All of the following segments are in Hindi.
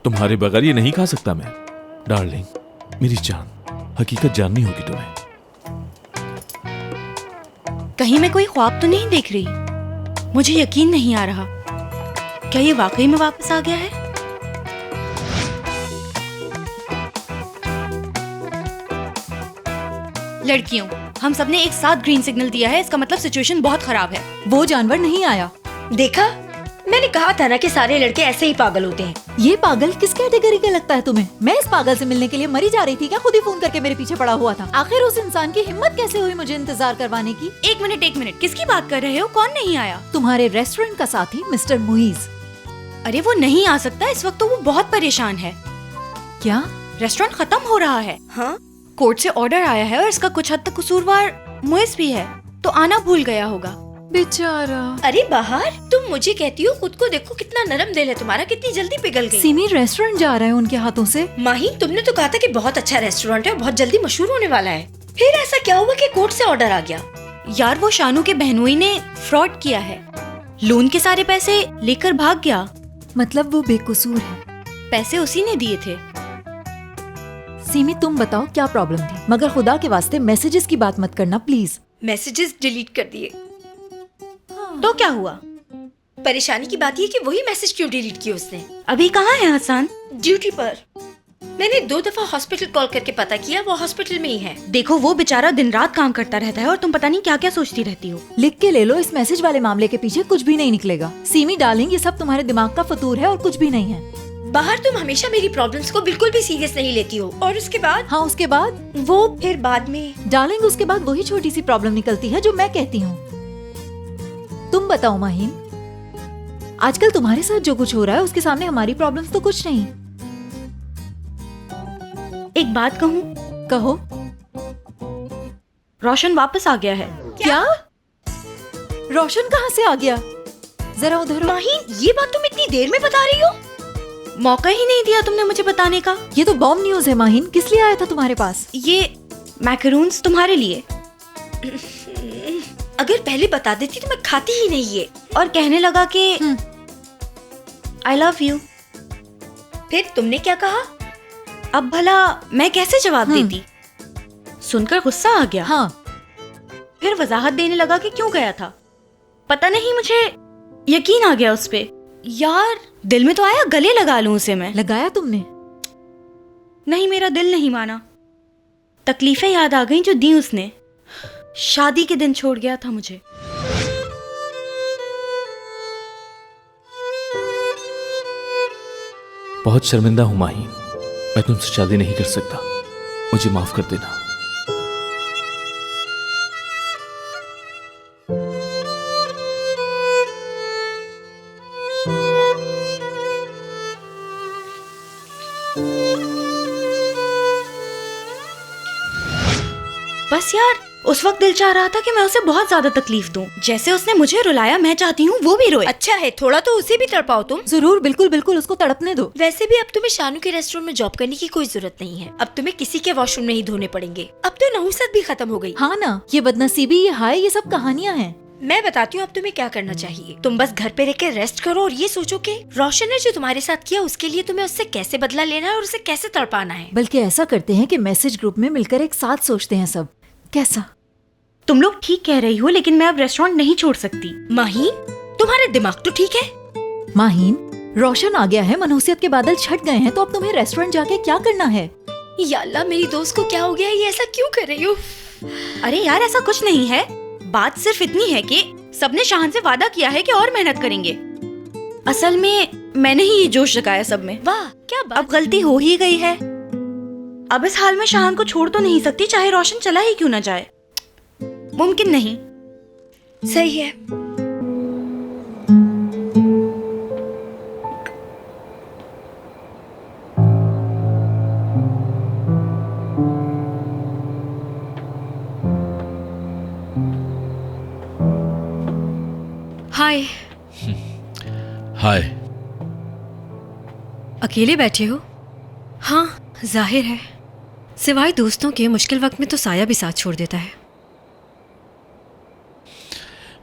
तुम्हारे बगैर ये नहीं खा सकता मैं। डार्लिंग, मेरी जान, हकीकत जाननी होगी तुम्हें। कहीं मैं कोई ख्वाब तो नहीं देख रही? मुझे यकीन नहीं आ रहा। क्या ये वाकई में वापस आ गया है? लड़कियों, हम सबने एक साथ ग्रीन सिग्नल दिया है, इसका मतलब सिचुएशन बहुत खराब है। वो जानवर नहीं आया। देखा, मैंने कहा था ना कि सारे लड़के ऐसे ही पागल होते हैं। ये पागल किस कैटेगरी का लगता है तुम्हें? मैं इस पागल से मिलने के लिए मरी जा रही थी क्या? खुद ही फोन करके मेरे पीछे पड़ा हुआ था। आखिर उस इंसान की हिम्मत कैसे हुई मुझे इंतजार करवाने की? एक मिनट, किसकी बात कर रहे हो? कौन नहीं आया? तुम्हारे रेस्टोरेंट का साथी मिस्टर मुइज। अरे वो नहीं आ सकता, इस वक्त तो वो बहुत परेशान है। क्या? रेस्टोरेंट खत्म हो रहा है। हाँ? कोर्ट से ऑर्डर आया है और इसका कुछ हद तक कसूरवार मुइज भी है, तो आना भूल गया होगा। बेचारा। अरे बाहर, तुम मुझे कहती हो, खुद को देखो कितना नरम दिल है तुम्हारा, कितनी जल्दी पिघल गई। सिमी रेस्टोरेंट जा रहा है उनके हाथों से। माही, तुमने तो कहा था कि बहुत अच्छा रेस्टोरेंट है और बहुत जल्दी मशहूर होने वाला है। फिर ऐसा क्या हुआ कि कोर्ट से ऑर्डर आ गया? यार, वो शानू के बहनोई ने फ्रॉड किया है। लोन के सारे पैसे लेकर भाग गया। मतलब वो बेकसूर है? पैसे उसी ने दिए थे। सिमी, तुम बताओ क्या प्रॉब्लम थी? मगर खुदा के वास्ते मैसेजेस की बात मत करना प्लीज। मैसेजेस डिलीट कर दिए। तो क्या हुआ? परेशानी की बात ये कि वही मैसेज क्यों डिलीट किए उसने? अभी कहाँ है हसन? ड्यूटी पर। मैंने 2 दफा हॉस्पिटल कॉल करके पता किया, वो हॉस्पिटल में ही है। देखो, वो बेचारा दिन रात काम करता रहता है और तुम पता नहीं क्या क्या सोचती रहती हो। लिख के ले लो, इस मैसेज वाले मामले के पीछे कुछ भी नहीं निकलेगा। सीमी डार्लिंग, ये सब तुम्हारे दिमाग का फतूर है और कुछ भी नहीं है। बाहर तुम हमेशा मेरी प्रॉब्लम्स को बिल्कुल भी सीरियस नहीं लेती हो, और उसके बाद? हाँ, उसके बाद? वो फिर बाद में। डार्लिंग, उसके बाद वही छोटी सी प्रॉब्लम निकलती है जो मैं कहती हूँ। तुम बताओ माहीन, आजकल तुम्हारे साथ जो कुछ हो रहा है उसके सामने हमारी प्रॉब्लम्स तो कुछ नहीं। एक बात कहूँ? कहो। रोशन वापस आ गया है। क्या? रोशन कहाँ से आ गया? जरा उधर। माहीन, ये बात तुम इतनी देर में बता रही हो? मौका ही नहीं दिया तुमने मुझे बताने का। ये तो बॉम्ब न्यूज है माहीन। किस लिए आया था तुम्हारे पास? ये मैकरून्स तुम्हारे लिए। अगर पहले बता देती तो मैं खाती ही नहीं ये। और कहने लगा कि आई लव यू। फिर तुमने क्या कहा? अब भला मैं कैसे जवाब देती? सुनकर गुस्सा आ गया। हाँ। फिर वजाहत देने लगा कि क्यों गया था। पता नहीं, मुझे यकीन आ गया उस पे। यार, दिल में तो आया गले लगा लूं उसे मैं। लगाया तुमने? नहीं, मेरा दिल नहीं माना। तकलीफें याद आ गईं जो दी उसने। शादी के दिन छोड़ गया था मुझे। बहुत शर्मिंदा हूं माही, मैं तुमसे शादी नहीं कर सकता, मुझे माफ कर देना। बस यार, उस वक्त दिल चाह रहा था कि मैं उसे बहुत ज्यादा तकलीफ दूं। जैसे उसने मुझे रुलाया, मैं चाहती हूँ वो भी रोए। अच्छा है, थोड़ा तो उसे भी तड़पाओ तुम। जरूर, बिल्कुल बिल्कुल, उसको तड़पने दो। वैसे भी अब तुम्हें शानू के रेस्टोरेंट में जॉब करने की कोई जरूरत नहीं है। अब तुम्हें किसी के वॉशरूम नहीं धोने पड़ेंगे। अब तो नहुसत भी खत्म हो गई। हाँ ना, ये बदनसीबी, ये हाय, ये सब कहानियाँ हैं। मैं बताती हूँ अब तुम्हें क्या करना चाहिए। तुम बस घर पे रहकर रेस्ट करो और ये सोचो कि रोशन ने जो तुम्हारे साथ किया उसके लिए तुम्हें उससे कैसे बदला लेना है और उसे कैसे तड़पाना है। बल्कि ऐसा करते हैं कि मैसेज ग्रुप में मिलकर एक साथ सोचते हैं सब। कैसा? तुम लोग ठीक कह रही हो, लेकिन मैं अब रेस्टोरेंट नहीं छोड़ सकती। माहीन, तुम्हारा दिमाग तो ठीक है? माहीन, रोशन आ गया है, मनहूसियत के बादल छट गए हैं, तो अब तुम्हें रेस्टोरेंट जाके क्या करना है? या अल्लाह, मेरी दोस्त को क्या हो गया? ये ऐसा क्यों कर रही हो? अरे यार, ऐसा कुछ नहीं है। बात सिर्फ इतनी है कि सबने शाहन से वादा किया है कि और मेहनत करेंगे। असल में मैंने ही ये जोश जगाया सब में। वाह, क्या बात। अब गलती हो ही गई है। अब इस हाल में शाहन को छोड़ तो नहीं सकती, चाहे रोशन चला ही क्यों ना जाए। मुमकिन नहीं। सही है। हाय। हाय। अकेले बैठे हो? हाँ, जाहिर है। सिवाय दोस्तों के मुश्किल वक्त में तो साया भी साथ छोड़ देता है।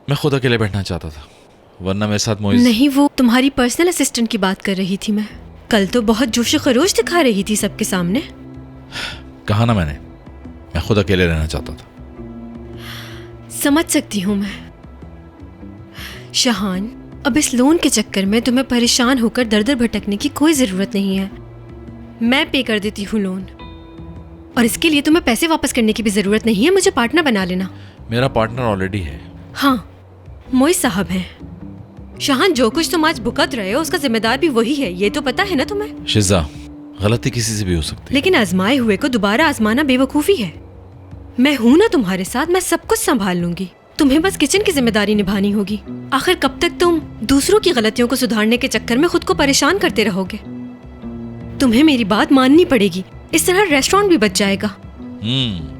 मैं खुद अकेले बैठना चाहता था, वरना मेरे साथ मोइज। नहीं, वो तुम्हारी पर्सनल असिस्टेंट की बात कर रही थी मैं। कल तो बहुत जोश खरोश दिखा रही थी सबके सामने। कहा ना मैंने, मैं खुद अकेले रहना चाहता था। समझ सकती हूँ मैं। शहान, अब इस लोन के चक्कर में तुम्हें परेशान होकर दर दर भटकने की कोई जरूरत नहीं है। मैं पे कर देती हूँ लोन, और इसके लिए तुम्हें पैसे वापस करने की भी जरूरत नहीं है। मुझे पार्टनर बना लेना। मेरा पार्टनर ऑलरेडी है। हाँ, मोइज साहब हैं। शहान, जो कुछ तुम आज भुगत रहे हो उसका जिम्मेदार भी वही है, ये तो पता है ना तुम्हें? शिजा, गलती किसी से भी हो सकती है। लेकिन आजमाए हुए को दोबारा आजमाना बेवकूफी है। मैं हूं ना तुम्हारे साथ, मैं सब कुछ संभाल लूंगी। तुम्हें बस किचन की जिम्मेदारी निभानी होगी। आखिर कब तक तुम दूसरों की गलतियों को सुधारने के चक्कर में खुद को परेशान करते रहोगे? तुम्हें मेरी बात माननी पड़ेगी, इस तरह रेस्टोरेंट भी बच जाएगा।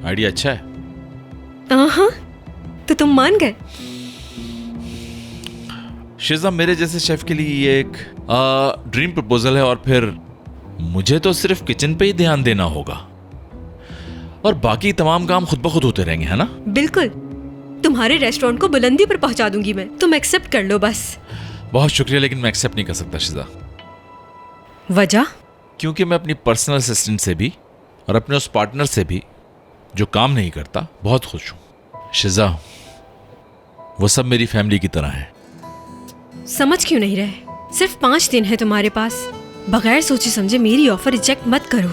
आइडिया अच्छा है। हाँ, तो तुम मान गए? शिजा, मेरे जैसे शेफ के लिए ये एक ड्रीम प्रपोजल है, और फिर मुझे तो सिर्फ किचन पे ही ध्यान देना होगा और बाकी तमाम काम खुद ब खुद होते रहेंगे, है ना? बिल्कुल। तुम्हारे रेस्टोरेंट को बुलंदी पर पहुंचा दूंगी मैं, तुम एक्सेप्ट कर लो बस। बहुत शुक्रिया, लेकिन मैं एक्सेप्ट नहीं कर सकता शिजा। वजह? क्योंकि मैं अपनी पर्सनल असिस्टेंट से भी और अपने उस पार्टनर से भी जो काम नहीं करता बहुत खुश हूं। शिजा, वो सब मेरी फैमिली की तरह है। समझ क्यों नहीं रहे? सिर्फ 5 दिन है तुम्हारे पास। बगैर सोचे समझे मेरी ऑफर रिजेक्ट मत करो।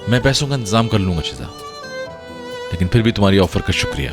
मैं पैसों का इंतजाम कर लूंगा शिजा, लेकिन फिर भी तुम्हारी ऑफर का शुक्रिया।